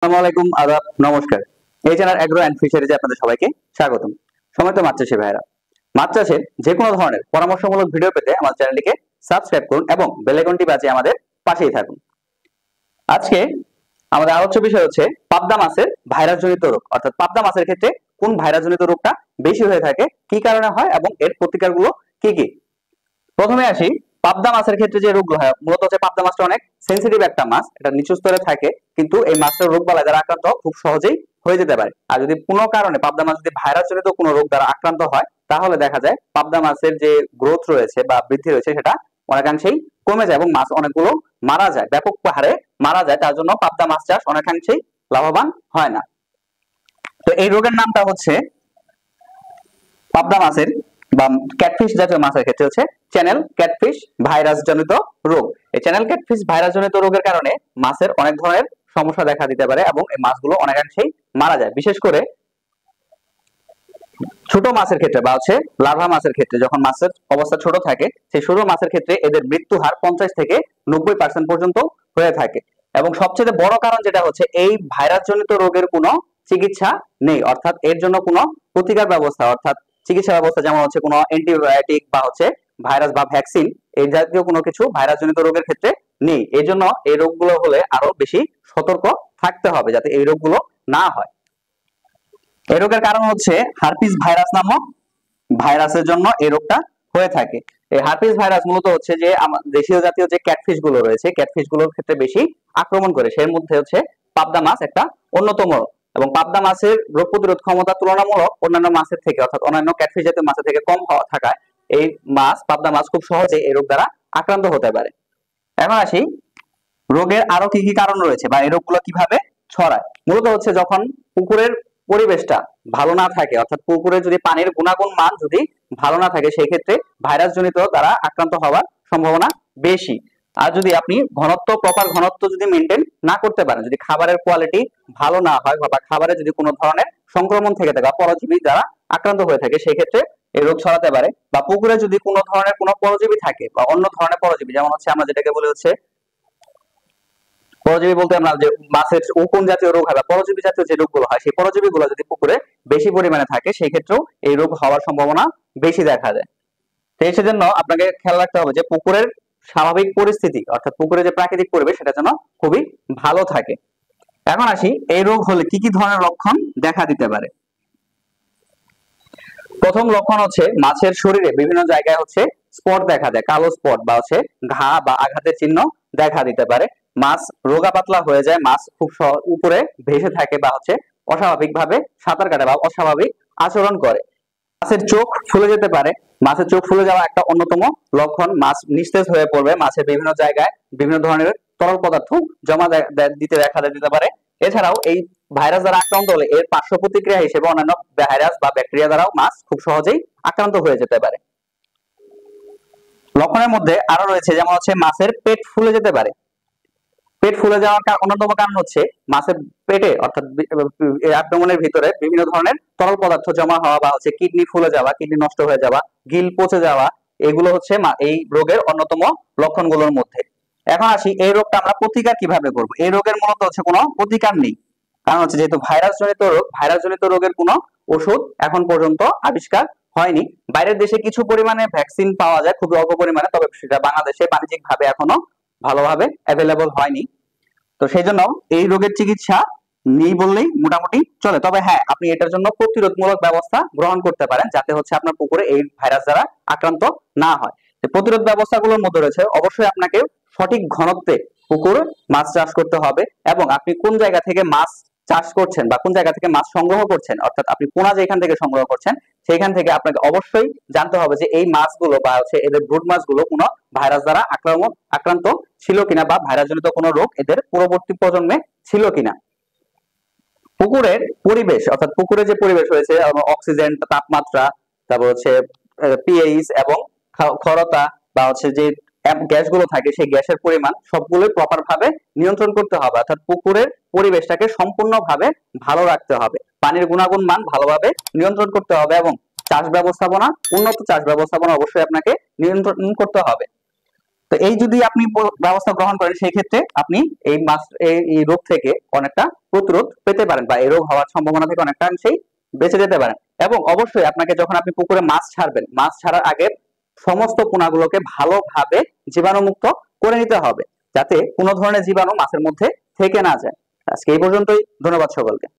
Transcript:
আসসালামু আলাইকুম, আদাব, নমস্কার। এই চ্যানেল এগ্রো অ্যান্ড ফিশারিজে আপনাদের সবাইকে স্বাগতম। সময়ত মাছ চাষী ভাইরা, মাছ চাষের যে কোনো ধরনের পরামর্শমূলক ভিডিও পেতে আমার চ্যানেলটিকে সাবস্ক্রাইব করুন এবং বেল আইকনটি বাজিয়ে আমাদের পাশেই থাকুন। আজকে আমাদের আলোচ্য বিষয় হচ্ছে পাবদা মাছের ভাইরাসজনিত রোগ, অর্থাৎ পাবদা মাছের ক্ষেত্রে কোন ভাইরাসজনিত রোগটা বেশি হয়ে থাকে, কি কারণে হয় এবং এর প্রতিকারগুলো কি কি। প্রথমে আসি, পাবদা মাছের ক্ষেত্রে যে রোগগুলো হয়, মূলত হচ্ছে পাবদা মাছটা অনেক সেন্সিটিভ একটা মাছ, এটা নিচু স্তরে থাকে, কিন্তু এই মাছটার রোগ বালাই দ্বারা আক্রান্ত খুব সহজেই হয়ে যেতে পারে। আর যদি কোনো কারণে পাবদা মাছ যদি ভাইরাস জনিত কোনো রোগ দ্বারা আক্রান্ত হয়, তাহলে দেখা যায় পাবদা মাছের যে গ্রোথ রয়েছে বা বৃদ্ধি রয়েছে সেটা অনেকাংশেই কমে যায় এবং মাছ অনেকগুলো মারা যায়, ব্যাপক হারে মারা যায়। তার জন্য পাবদা মাছ চাষ অনেকাংশেই লাভবান হয় না। তো এই রোগের নামটা হচ্ছে পাবদা মাছের বা ক্যাটফিশ জাতীয় মাছের ক্ষেত্রে হচ্ছে চ্যানেল ক্যাটফিশ ভাইরাস জনিত রোগ। এই চ্যানেল ক্যাটফিশ ভাইরাস জনিত রোগের কারণে মাছের অনেক ধরনের সমস্যা দেখা দিতে পারে এবং এই মাছগুলো অনেকাংশেই মারা যায়। বিশেষ করে ছোট মাছের ক্ষেত্রে বা হচ্ছে লার্ভা মাছের ক্ষেত্রে, যখন মাছের অবস্থা ছোট থাকে, সেই ছোট মাছের ক্ষেত্রে এদের মৃত্যু হার 50 থেকে 90% পর্যন্ত হয়ে থাকে। এবং সবচেয়ে বড় কারণ যেটা হচ্ছে, এই ভাইরাস জনিত রোগের কোনো চিকিৎসা নেই, অর্থাৎ এর জন্য কোনো প্রতিকার ব্যবস্থা অর্থাৎ চিকিৎসা ব্যবস্থা যেমন হচ্ছে কোনো অ্যান্টিবায়োটিক বা হচ্ছে ভাইরাস বা ভ্যাকসিন, এই জাতীয় কোনো কিছু ভাইরাস জনিত রোগের ক্ষেত্রে নেই। এই জন্য এই রোগগুলো হলে আরো বেশি সতর্ক থাকতে হবে যাতে এই রোগগুলো না হয়। এই রোগের কারণ হচ্ছে হারপিস ভাইরাস নামক ভাইরাসের জন্য এই রোগটা হয়ে থাকে। এই হারপিস ভাইরাস মূলত হচ্ছে যে দেশীয় জাতীয় যে ক্যাটফিশ গুলো রয়েছে, ক্যাটফিশ গুলোর ক্ষেত্রে বেশি আক্রমণ করে। সেই মধ্যে হচ্ছে পাবদা মাছ একটা অন্যতম। এবং পাবদা মাছের রোগ প্রতিরোধ ক্ষমতা তুলনামূলক অন্যান্য মাছের থেকে, অর্থাৎ অন্যান্য ক্যাটফিশ জাতীয় মাছের থেকে কম হওয়া থাকায় এই মাছ, পাবদা মাছ খুব সহজে এই রোগ দ্বারা আক্রান্ত হতে পারে। এখন আসি, রোগের আরো কি কি কারণ রয়েছে বা এই রোগগুলো কিভাবে ছড়ায়। মূলত হচ্ছে যখন পুকুরের পরিবেশটা ভালো না থাকে, অর্থাৎ পুকুরে যদি পানির গুণাগুণ মান যদি ভালো না থাকে, সেই ক্ষেত্রে ভাইরাস জনিত দ্বারা আক্রান্ত হওয়ার সম্ভাবনা বেশি। আর যদি আপনি প্রপার ঘনত্ব যদি মেনটেন না করতে পারেন, যদি খাবারের কোয়ালিটি ভালো না হয় বা খাবারে যদি কোনো ধরনের সংক্রমণ থেকে থাকে বা পরজীবী দ্বারা আক্রান্ত হয়ে থাকে, সেই ক্ষেত্রে এই রোগ ছড়াতে পারে। বা পুকুরে যদি কোনো ধরনের কোনো পরজীবী থাকে বা অন্য ধরনের পরজীবী, যেমন হচ্ছে আমরা যেটাকে বলে হচ্ছে পরজীবী বলতে আমরা যে মাছের কোন জাতীয় রোগ হয় বা পরজীবী জাতীয় যে রোগগুলো হয়, সেই পরজীবীগুলো যদি পুকুরে বেশি পরিমাণে থাকে, সেই ক্ষেত্রেও এই রোগ হওয়ার সম্ভাবনা বেশি দেখা যায়। তো এই সেজন্য আপনাকে খেয়াল রাখতে হবে যে পুকুরের স্বাভাবিক পরিস্থিতি, অর্থাৎ পুকুরের যে প্রাকৃতিক পরিবেশ, সেটা যেন খুবই ভালো থাকে। এখন আসি, এই রোগ হলে কি কি ধরনের লক্ষণ দেখা দিতে পারে। প্রথম লক্ষণ হচ্ছে মাছের শরীরে বিভিন্ন জায়গায় হচ্ছে স্পট দেখা যায়, কালো স্পট বা হচ্ছে ঘা বা আঘাতের চিহ্ন দেখা দিতে পারে। মাছ রোগা পাতলা হয়ে যায়, মাছ খুব উপরে ভেসে থাকে বা হচ্ছে অস্বাভাবিক ভাবে সাঁতার কাটে বা অস্বাভাবিক আচরণ করে। মাছের চোখ ফুলে যেতে পারে, মাছের চোখ ফুলে যাওয়া একটা অন্যতম লক্ষণ। মাছ নিস্তেজ হয়ে পড়বে, মাছের বিভিন্ন জায়গায় বিভিন্ন ধরনের তরল পদার্থ জমা দিতে দেখা দিতে পারে। এছাড়াও এই ভাইরাস দ্বারা আক্রান্ত হলে এর পার্শ্ব প্রতিক্রিয়া হিসেবে অন্যান্য ভাইরাস বা ব্যাকটেরিয়া দ্বারাও মাছ খুব সহজেই আক্রান্ত হয়ে যেতে পারে। লক্ষণের মধ্যে আরো রয়েছে, যেমন হচ্ছে মাছের পেট ফুলে যেতে পারে। পেট ফুলে যাওয়ার অন্যতম কারণ হচ্ছে মাছের পেটে, অর্থাৎ অ্যাবডোমেনের ভিতরে বিভিন্ন ধরনের তরল পদার্থ জমা হওয়া বা হচ্ছে কিডনি ফুলে যাওয়া, কিডনি নষ্ট হয়ে যাওয়া, গিল পচে যাওয়া, এগুলো হচ্ছে এই রোগের অন্যতম লক্ষণগুলোর মধ্যে। এখন আসি, এই রোগটা আমরা প্রতিকার কিভাবে করব। এই রোগের মূলত হচ্ছে কোনো প্রতিকার নেই, কারণ হচ্ছে যেহেতু ভাইরাস জনিত রোগ, ভাইরাস জনিত রোগের কোনো ওষুধ এখন পর্যন্ত আবিষ্কার হয়নি। বাইরের দেশে কিছু পরিমাণে ভ্যাকসিন পাওয়া যায়, খুবই অল্প পরিমাণে, তবে সেটা বাংলাদেশে বাণিজ্যিক ভাবে এখনো ভালোভাবে অ্যাভেলেবল হয়নি। তো সেই জন্য এই রোগের চিকিৎসা নেই বললেই মোটামুটি চলে। তবে হ্যাঁ, আপনি এটার জন্য প্রতিরোধমূলক ব্যবস্থা গ্রহণ করতে পারেন, যাতে হচ্ছে আপনার পুকুরে এই ভাইরাস দ্বারা আক্রান্ত না হয়। প্রতিরোধ ব্যবস্থাগুলোর মধ্যে রয়েছে, অবশ্যই আপনাকে সঠিক ঘনত্বে পুকুর মাছ চাষ করতে হবে এবং আপনি কোন জায়গা থেকে মাছ চাষ করছেন বা কোন জায়গা থেকে মাছ সংগ্রহ করছেন, অর্থাৎ আপনি পোনা যেখান থেকে সংগ্রহ করছেন, সেইখান থেকে আপনাকে অবশ্যই জানতে হবে যে এই মাছগুলো বা হচ্ছে এদের ব্রুড মাছগুলো কোনো ভাইরাস দ্বারা আক্রান্ত ছিল কিনা বা ভাইরাস জনিত কোনো রোগ এদের পরবর্তী প্রজন্মে ছিল কিনা। পুকুরের পরিবেশ, অর্থাৎ পুকুরে যে পরিবেশ রয়েছে, অক্সিজেন, তাপমাত্রা, তারপর হচ্ছে পিএইচ এবং খরতা বা হচ্ছে যে গ্যাসগুলো থাকে, সেই গ্যাসের পরিমাণ সবগুলোই প্রপার ভাবে নিয়ন্ত্রণ করতে হবে। অর্থাৎ পুকুরের পরিবেশটাকে সম্পূর্ণভাবে ভালো রাখতে হবে, পানির গুণাগুণ মান ভালোভাবে নিয়ন্ত্রণ করতে হবে এবং চাষ ব্যবস্থাপনা, উন্নত চাষ ব্যবস্থাপনা অবশ্যই আপনাকে নিয়ন্ত্রণ করতে হবে। তো এই যদি আপনি ব্যবস্থা গ্রহণ করেন সেই ক্ষেত্রে আপনি এই মাছ এই রোগ থেকে অনেকটা প্রতিরোধ পেতে পারেন বা এই রোগ হওয়ার সম্ভাবনা থেকে অনেকটা অংশেই বেঁচে যেতে পারেন। এবং অবশ্যই আপনাকে যখন আপনি পুকুরে মাছ ছাড়বেন, মাছ ছাড়ার আগে সমস্ত পোনাগুলোকে ভালোভাবে জীবাণুমুক্ত করে নিতে হবে, যাতে কোনো ধরনের জীবাণু মাছের মধ্যে থেকে না যায়। আজকে এই পর্যন্তই, ধন্যবাদ সকলকে।